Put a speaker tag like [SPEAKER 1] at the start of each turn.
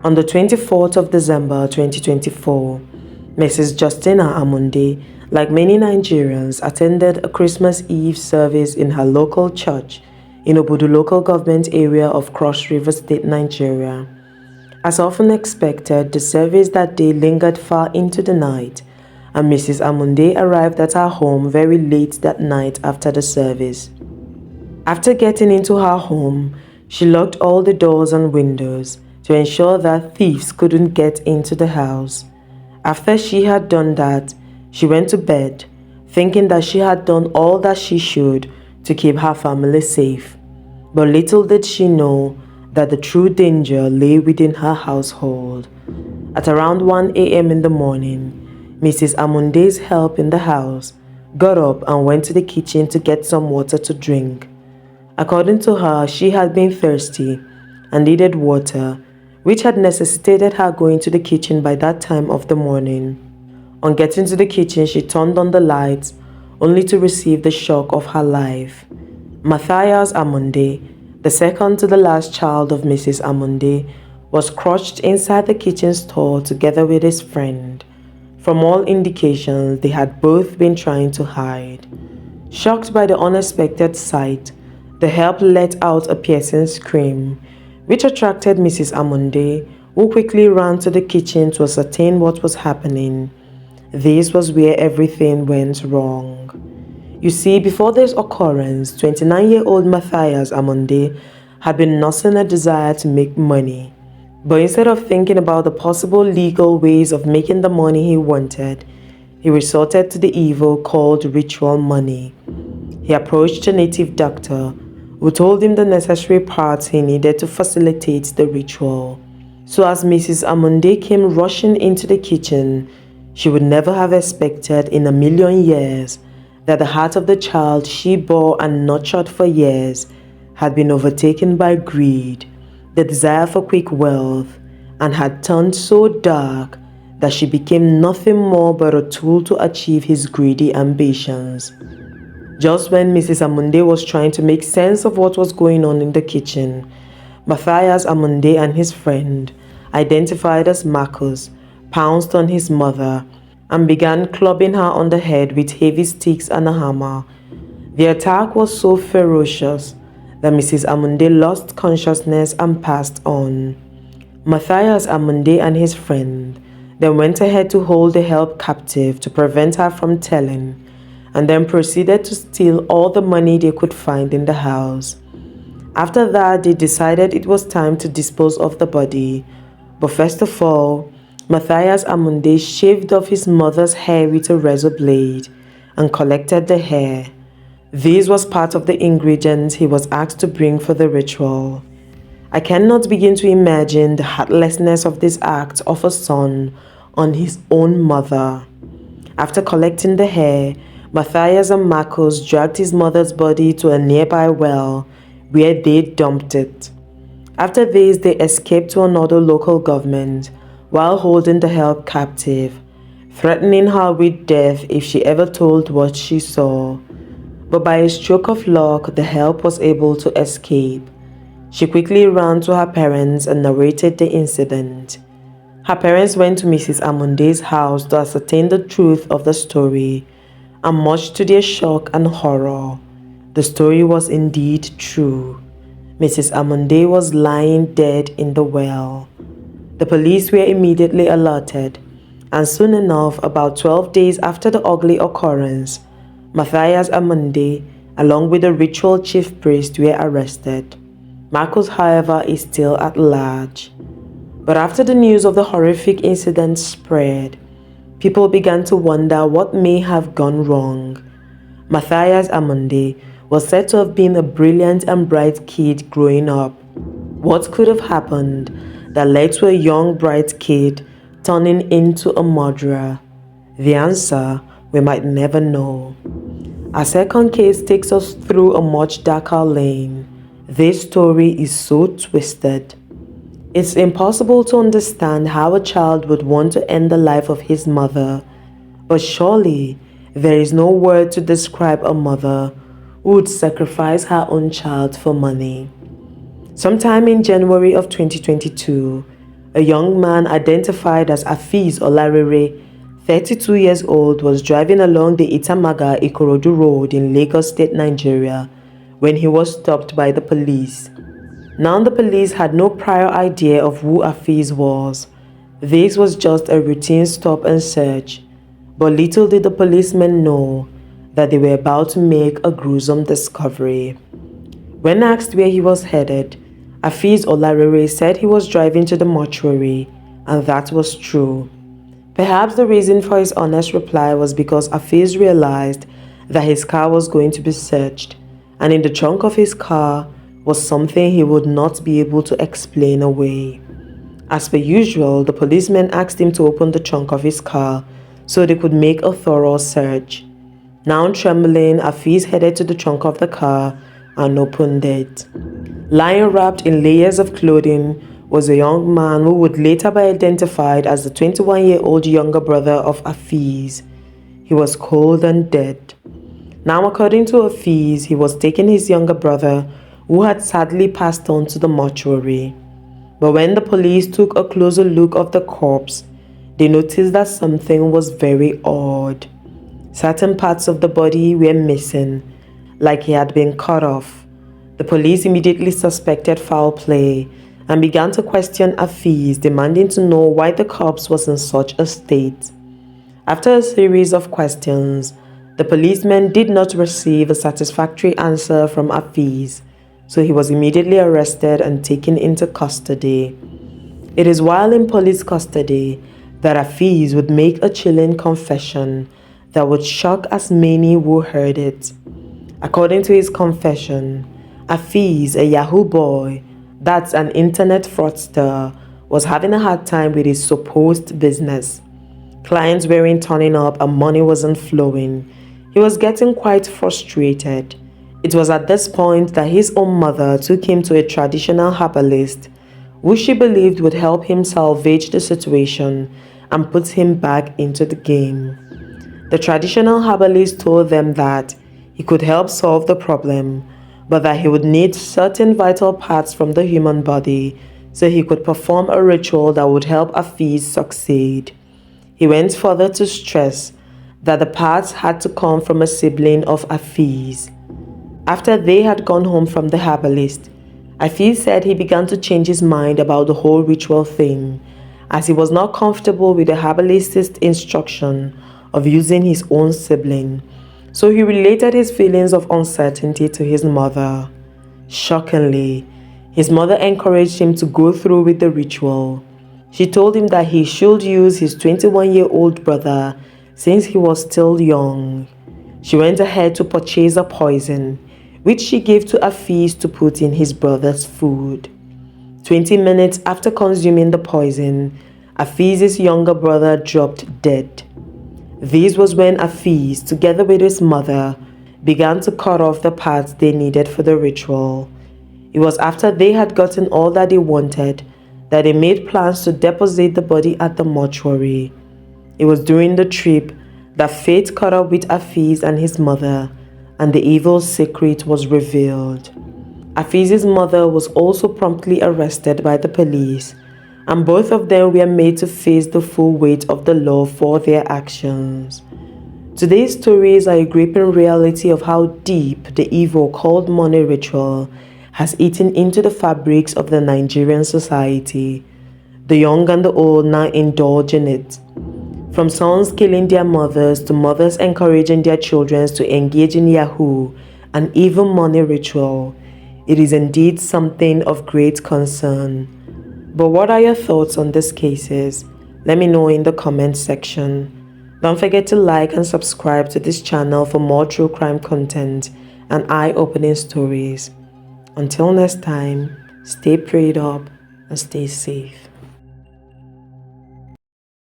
[SPEAKER 1] On the 24th of December 2024, Mrs. Justina Amunde, like many Nigerians, attended a Christmas Eve service in her local church in Obudu local government area of Cross River State, Nigeria. As often expected, the service that day lingered far into the night, and Mrs. Amunde arrived at her home very late that night after the service. After getting into her home, she locked all the doors and windows to ensure that thieves couldn't get into the house. After she had done that, she went to bed, thinking that she had done all that she should to keep her family safe. But little did she know that the true danger lay within her household. At around 1 a.m. in the morning, Mrs. Amunde's help in the house got up and went to the kitchen to get some water to drink. According to her, she had been thirsty and needed water, which had necessitated her going to the kitchen by that time of the morning. On getting to the kitchen, she turned on the lights, only to receive the shock of her life. Matthias Amunde, the second to the last child of Mrs. Amunde, was crouched inside the kitchen store together with his friend. From all indications, they had both been trying to hide. Shocked by the unexpected sight, the help let out a piercing scream, which attracted Mrs. Amunde, who quickly ran to the kitchen to ascertain what was happening. This was where everything went wrong. You see, before this occurrence, 29-year-old Matthias Amunde had been nursing a desire to make money. But instead of thinking about the possible legal ways of making the money he wanted, he resorted to the evil called ritual money. He approached a native doctor who told him the necessary parts he needed to facilitate the ritual. So as Mrs. Amunde came rushing into the kitchen, she would never have expected in a million years that the heart of the child she bore and nurtured for years had been overtaken by greed, the desire for quick wealth, and had turned so dark that she became nothing more but a tool to achieve his greedy ambitions. Just when Mrs. Amunde was trying to make sense of what was going on in the kitchen, Matthias Amunde and his friend, identified as Marcus, pounced on his mother and began clubbing her on the head with heavy sticks and a hammer. The attack was so ferocious that Mrs. Amunde lost consciousness and passed on. Matthias Amunde and his friend then went ahead to hold the help captive to prevent her from telling, and then proceeded to steal all the money they could find in the house. After that, they decided it was time to dispose of the body. But first of all, Matthias Amunde shaved off his mother's hair with a razor blade and collected the hair. This was part of the ingredients he was asked to bring for the ritual. I cannot begin to imagine the heartlessness of this act of a son on his own mother. After collecting the hair, Matthias and Marcus dragged his mother's body to a nearby well where they dumped it. After this, they escaped to another local government while holding the help captive, threatening her with death if she ever told what she saw. But by a stroke of luck, the help was able to escape. She quickly ran to her parents and narrated the incident. Her parents went to Mrs. Amunde's house to ascertain the truth of the story, and much to their shock and horror, the story was indeed true. Mrs. Amunde was lying dead in the well. The police were immediately alerted, and soon enough, about 12 days after the ugly occurrence, Matthias Amunde, along with the ritual chief priest, were arrested. Marcus, however, is still at large. But after the news of the horrific incident spread, people began to wonder what may have gone wrong. Matthias Amunde was said to have been a brilliant and bright kid growing up. What could have happened that led to a young bright kid turning into a murderer? The answer we might never know. Our second case takes us through a much darker lane. This story is so twisted. It's impossible to understand how a child would want to end the life of his mother, but surely there is no word to describe a mother who would sacrifice her own child for money. Sometime in January of 2022, A young man identified as Afeez Olarere, 32 years old, was driving along the Itamaga Ikorodu Road in Lagos State, Nigeria, when he was stopped by the police. Now the police had no prior idea of who Afeez was. This was just a routine stop and search, but little did the policemen know that they were about to make a gruesome discovery. When asked where he was headed, Afeez Olarere said he was driving to the mortuary, and that was true. Perhaps the reason for his honest reply was because Afeez realized that his car was going to be searched, and in the trunk of his car was something he would not be able to explain away. As per usual, the policemen asked him to open the trunk of his car so they could make a thorough search. Now trembling, Afeez headed to the trunk of the car and opened it. Lying wrapped in layers of clothing was a young man who would later be identified as the 21-year-old younger brother of Afeez. He was cold and dead. Now, according to Afeez, he was taking his younger brother, who had sadly passed on, to the mortuary. But when the police took a closer look of the corpse, they noticed that something was very odd. Certain parts of the body were missing, like he had been cut off. The police immediately suspected foul play and began to question Afeez, demanding to know why the corpse was in such a state. After a series of questions, the policemen did not receive a satisfactory answer from Afeez, so he was immediately arrested and taken into custody. It is while in police custody that Afeez would make a chilling confession that would shock as many who heard it. According to his confession, Afeez, a Yahoo boy, that's an internet fraudster, was having a hard time with his supposed business. Clients weren't turning up and money wasn't flowing. He was getting quite frustrated. It was at this point that his own mother took him to a traditional herbalist, who she believed would help him salvage the situation and put him back into the game. The traditional herbalist told them that he could help solve the problem, but that he would need certain vital parts from the human body so he could perform a ritual that would help Afeez succeed. He went further to stress that the parts had to come from a sibling of Afeez. After they had gone home from the herbalist, Afeez said he began to change his mind about the whole ritual thing, as he was not comfortable with the herbalist's instruction of using his own sibling. So he related his feelings of uncertainty to his mother. Shockingly, his mother encouraged him to go through with the ritual. She told him that he should use his 21-year-old brother since he was still young. She went ahead to purchase a poison, which she gave to Afeez to put in his brother's food. 20 minutes after consuming the poison, Afeez's younger brother dropped dead. This was when Afeez, together with his mother, began to cut off the parts they needed for the ritual. It was after they had gotten all that they wanted that they made plans to deposit the body at the mortuary. It was during the trip that fate caught up with Afeez and his mother, and the evil secret was revealed. Afeez's mother was also promptly arrested by the police, and both of them were made to face the full weight of the law for their actions. Today's stories are a gripping reality of how deep the evil called money ritual has eaten into the fabrics of the Nigerian society. The young and the old now indulge in it. From sons killing their mothers to mothers encouraging their children to engage in Yahoo and even money ritual, it is indeed something of great concern. But what are your thoughts on these cases? Let me know in the comment section. Don't forget to like and subscribe to this channel for more true crime content and eye-opening stories. Until next time, stay prayed up and stay safe.